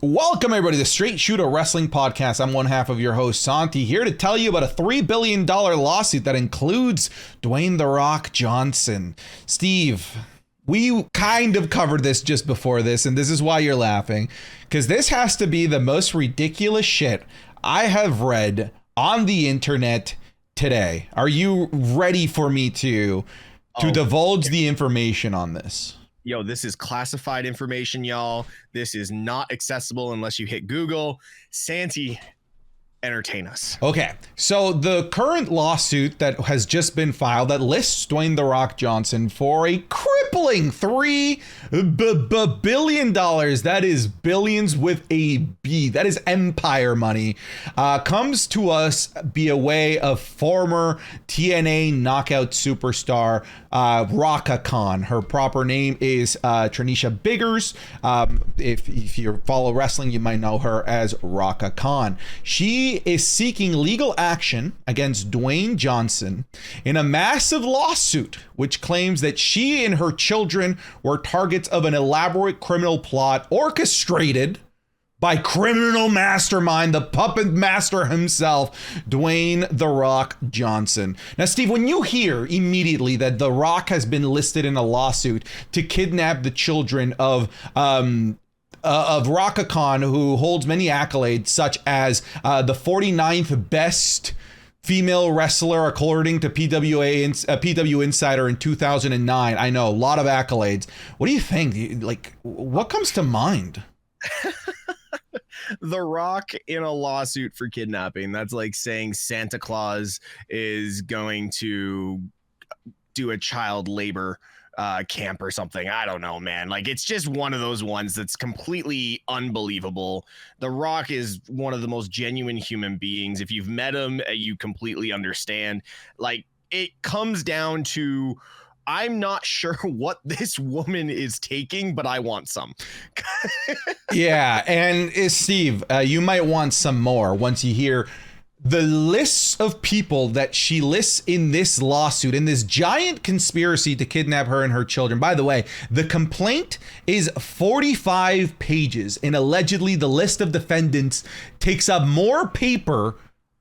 Welcome, everybody, to the Straight Shooter Wrestling Podcast. I'm one half of your host, Santi, here to tell you about a $3 billion lawsuit that includes Dwayne "The Rock" Johnson. Steve, we kind of covered this just before this, and this is why you're laughing, because this has to be the most ridiculous shit I have read on the internet today. Are you ready for me to divulge the information on this? Yo, this is classified information, y'all. This is not accessible unless you hit Google. Santi, entertain us. Okay, so the current lawsuit that has just been filed that lists Dwayne "The Rock" Johnson for a crippling $3 billion. That is billions with a B. That is empire money. Comes to us via way of former TNA knockout superstar Rhaka Khan. Her proper name is Trinisha Biggers. If you follow wrestling, you might know her as Rhaka Khan. She is seeking legal action against Dwayne Johnson in a massive lawsuit which claims that she and her children were targets of an elaborate criminal plot orchestrated by criminal mastermind, the puppet master himself, Dwayne "The Rock" Johnson. Now, Steve, when you hear immediately that The Rock has been listed in a lawsuit to kidnap the children of Rhaka Khan, who holds many accolades, such as the 49th best female wrestler according to PW Insider in 2009. I know, a lot of accolades. What do you think? Like, what comes to mind? The Rock in a lawsuit for kidnapping. That's like saying Santa Claus is going to do a child labor camp or something. I don't know, man. Like, it's just one of those ones that's completely unbelievable. The Rock is one of the most genuine human beings. If you've met him, you completely understand. Like, it comes down to, I'm not sure what this woman is taking, but I want some. Yeah, and Steve, you might want some more once you hear the lists of people that she lists in this lawsuit, in this giant conspiracy to kidnap her and her children. By the way, the complaint is 45 pages, and allegedly the list of defendants takes up more paper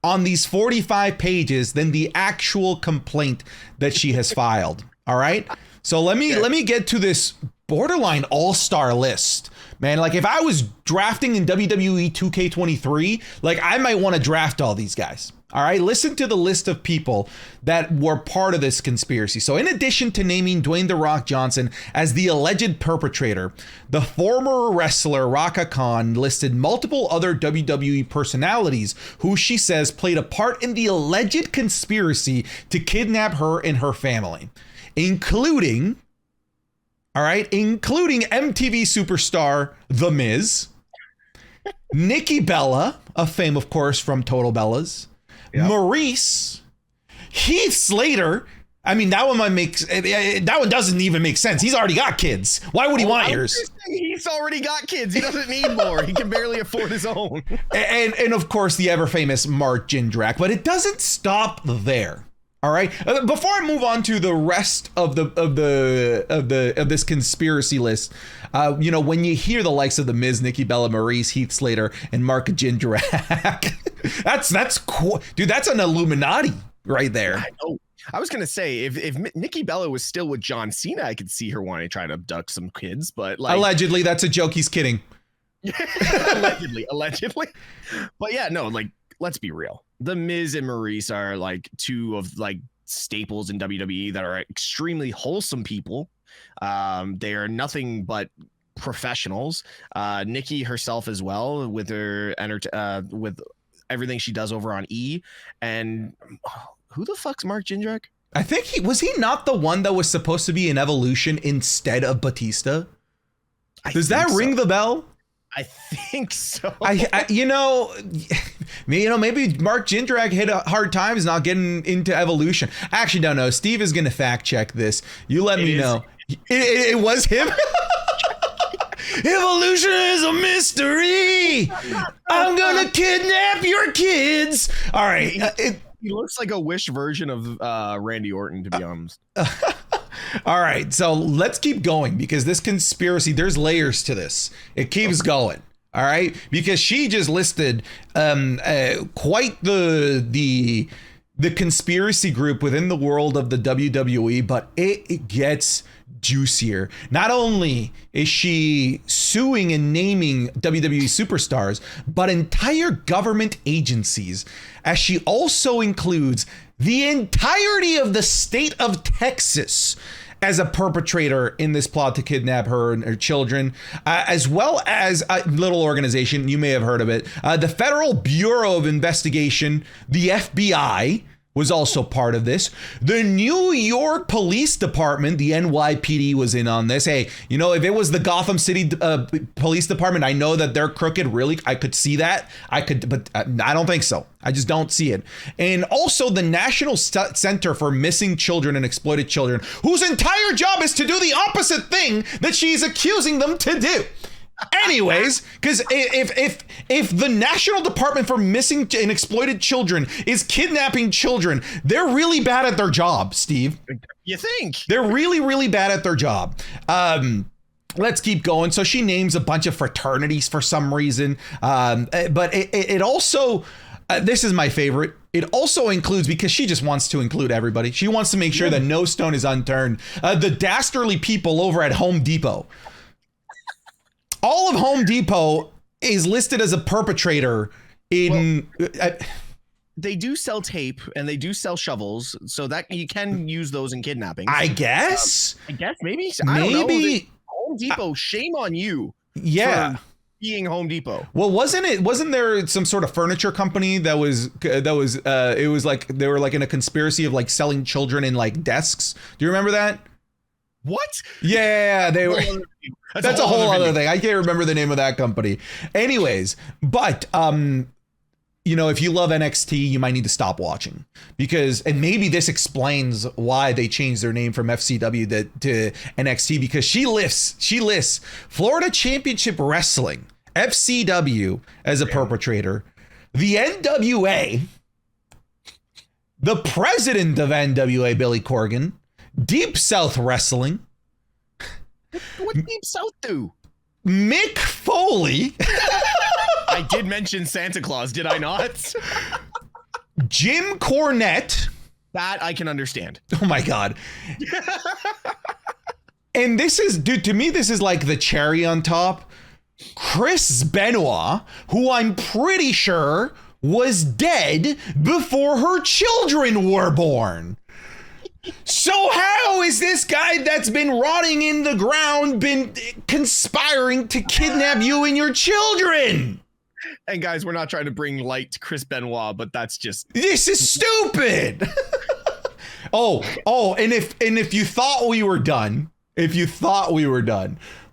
on these 45 pages than the actual complaint that she has filed. All right. So let me get to this borderline all-star list. Man, like, if I was drafting in WWE 2K23, like, I might want to draft all these guys. All right, listen to the list of people that were part of this conspiracy. So in addition to naming Dwayne "The Rock" Johnson as the alleged perpetrator, the former wrestler Rhaka Khan listed multiple other WWE personalities who she says played a part in the alleged conspiracy to kidnap her and her family, including MTV superstar The Miz, Nikki Bella, of fame, of course, from Total Bellas, yep. Maurice, Heath Slater. I mean, that one doesn't even make sense. He's already got kids. Why would he want yours? He's already got kids. He doesn't need more. He can barely afford his own. And of course, the ever famous Mark Jindrak. But it doesn't stop there. All right. Before I move on to the rest of this conspiracy list, when you hear the likes of The Miz, Nikki Bella, Maurice, Heath Slater, and Mark Jindrak, that's cool, dude. That's an Illuminati right there. I know. I was gonna say, if Nikki Bella was still with John Cena, I could see her wanting to try to abduct some kids, but like, allegedly, that's a joke. He's kidding. allegedly. But yeah, no, like, let's be real. The Miz and Maurice are like two of like staples in WWE that are extremely wholesome people. They are nothing but professionals. Nikki herself as well, with her with everything she does over on E. And who the fuck's Mark Jindrak? I think he not the one that was supposed to be in Evolution instead of Batista. Does that ring the bell? I think so. Maybe Mark Jindrak hit hard times not getting into Evolution. Actually, no. Steve is going to fact check this. You let me know. It was him. Evolution is a mystery. I'm going to kidnap your kids. All right. He looks like a Wish version of Randy Orton, to be honest. All right, so let's keep going because this conspiracy, there's layers to this. It keeps going. All right, because she just listed quite the conspiracy group within the world of the WWE, but it gets juicier. Not only is she suing and naming WWE superstars, but entire government agencies, as she also includes the entirety of the state of Texas as a perpetrator in this plot to kidnap her and her children, as well as a little organization, you may have heard of it, the Federal Bureau of Investigation, the FBI, was also part of this. The New York Police Department, the NYPD, was in on this. Hey, you know, if it was the Gotham City Police Department, I know that they're crooked. Really, I could see that. But I don't think so. I just don't see it. And also the National Center for Missing Children and Exploited Children, whose entire job is to do the opposite thing that she's accusing them to do. Anyways, because if the National Department for Missing and Exploited Children is kidnapping children, they're really bad at their job, Steve. You think? They're really, really bad at their job. Let's keep going. So she names a bunch of fraternities for some reason. But it also, this is my favorite. It also includes, because she just wants to include everybody. She wants to make sure that no stone is unturned. The dastardly people over at Home Depot. All of Home Depot is listed as a perpetrator in... they do sell tape and they do sell shovels, so that you can use those in kidnapping. I guess. Maybe. I don't know. Home Depot, shame on you. Yeah. For being Home Depot. Well, wasn't there some sort of furniture company that was it was like they were like in a conspiracy of like selling children in like desks? Do you remember that? What? Yeah, they were. That's a whole other thing. I can't remember the name of that company. Anyways, but you know, if you love NXT, you might need to stop watching, because, and maybe this explains why they changed their name from FCW to NXT, because she lists Florida Championship Wrestling, FCW, as a perpetrator, the NWA, the president of NWA, Billy Corgan, Deep South Wrestling. What Deep South do? Mick Foley. I did mention Santa Claus, did I not? Jim Cornette. That I can understand. Oh my God. And this is, dude, to me, this is like the cherry on top. Chris Benoit, who I'm pretty sure was dead before her children were born. So how is this guy that's been rotting in the ground been conspiring to kidnap you and your children? And guys, we're not trying to bring light to Chris Benoit, but that's just... This is stupid. And if you thought we were done,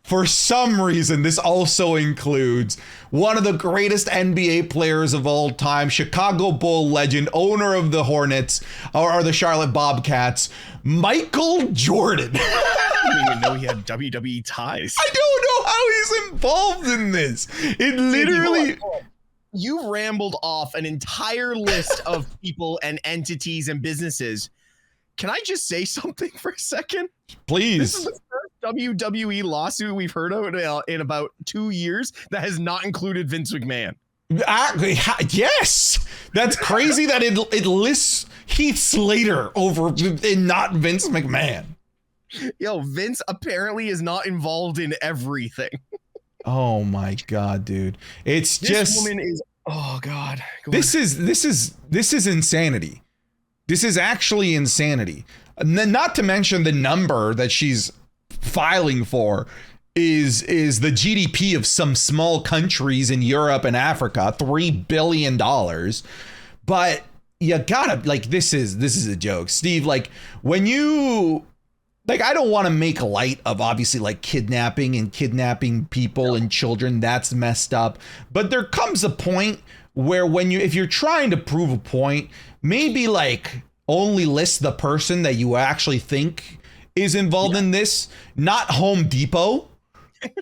for some reason, this also includes one of the greatest NBA players of all time, Chicago Bull legend, owner of the Hornets, or the Charlotte Bobcats, Michael Jordan. I didn't even know he had WWE ties. I don't know how he's involved in this. It literally... You rambled off an entire list of people and entities and businesses. Can I just say something for a second? Please. This is the first WWE lawsuit we've heard of in about 2 years that has not included Vince McMahon. Yes, that's crazy that it lists Heath Slater over and not Vince McMahon. Yo, Vince apparently is not involved in everything. Oh my God, dude! This woman is. Oh God. This is insanity. This is actually insanity. Not to mention the number that she's filing for is the GDP of some small countries in Europe and Africa, $3 billion. But you gotta, like, this is a joke, Steve. Like, when you, like, I don't want to make light of obviously like kidnapping people and children. That's messed up. But there comes a point where if you're trying to prove a point, maybe like only list the person that you actually think is involved in this, not Home Depot.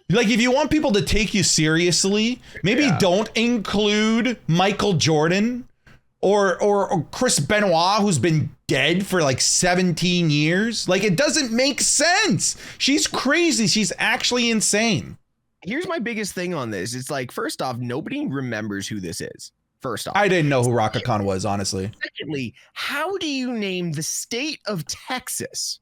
Like, if you want people to take you seriously, maybe don't include Michael Jordan or Chris Benoit, who's been dead for like 17 years. Like, it doesn't make sense. She's crazy. She's actually insane. Here's my biggest thing on this. It's like, first off, nobody remembers who this is. First off, I didn't know who Rhaka Khan was, honestly. secondly, how do you name the state of Texas,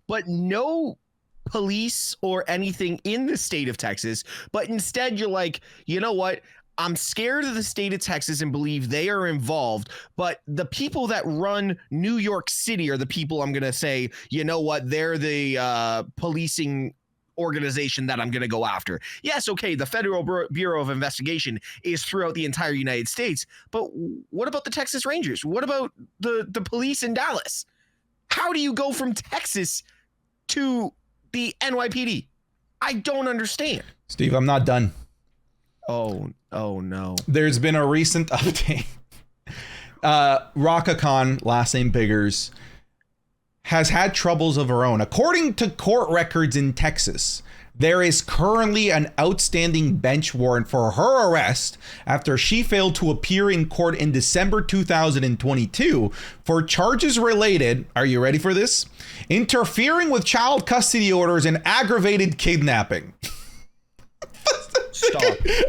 but no police or anything in the state of Texas, but instead you're like, you know what? I'm scared of the state of Texas and believe they are involved, but the people that run New York City are the people I'm going to say, you know what? They're the policing organization that I'm going to go after. Yes, okay, the Federal Bureau of Investigation is throughout the entire United States, but what about the Texas Rangers? What about the police in Dallas? How do you go from Texas to the NYPD? I don't understand. Steve, I'm not done. Oh no. There's been a recent update. Rhaka Khan, last name Biggers, has had troubles of her own. According to court records in Texas, there is currently an outstanding bench warrant for her arrest after she failed to appear in court in December 2022 for charges related, are you ready for this? Interfering with child custody orders and aggravated kidnapping. Stop it.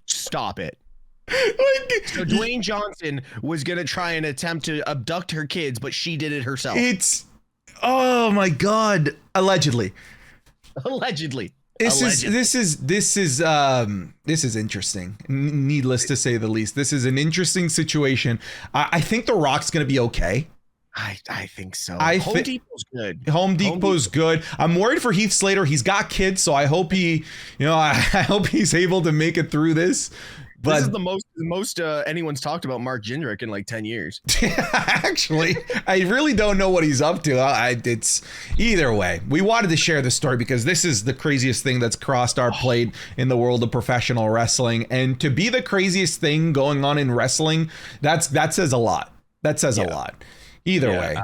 Stop it. So Dwayne Johnson was going to try and attempt to abduct her kids, but she did it herself. Oh my God. Allegedly. This is interesting. Needless to say the least. This is an interesting situation. I think The Rock's going to be okay. I think so. Home Depot's good. Home Depot's good. I'm worried for Heath Slater. He's got kids, so I hope I hope he's able to make it through this. But this is the most anyone's talked about Mark Jindrak in like 10 years. Actually, I really don't know what he's up to. It's either way. We wanted to share this story because this is the craziest thing that's crossed our plate in the world of professional wrestling, and to be the craziest thing going on in wrestling, that says a lot. That says a lot. Either way. Absolutely.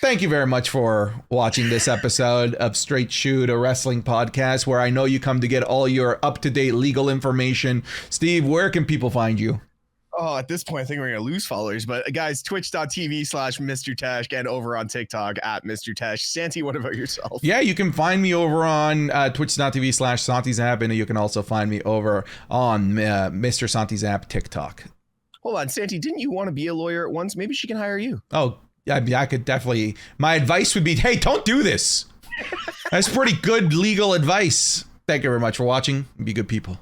Thank you very much for watching this episode of Straight Shoot, a wrestling podcast where I know you come to get all your up-to-date legal information. Steve, where can people find you? Oh, at this point, I think we're going to lose followers. But guys, twitch.tv/Mr. Tesh and over on TikTok at Mr. Tesh. Santi, what about yourself? Yeah, you can find me over on twitch.tv/Santi Zap, and you can also find me over on Mr. Santi Zap TikTok. Hold on, Santi, didn't you want to be a lawyer at once? Maybe she can hire you. Oh, I could definitely. My advice would be, hey, don't do this. That's pretty good legal advice. Thank you very much for watching. Be good people.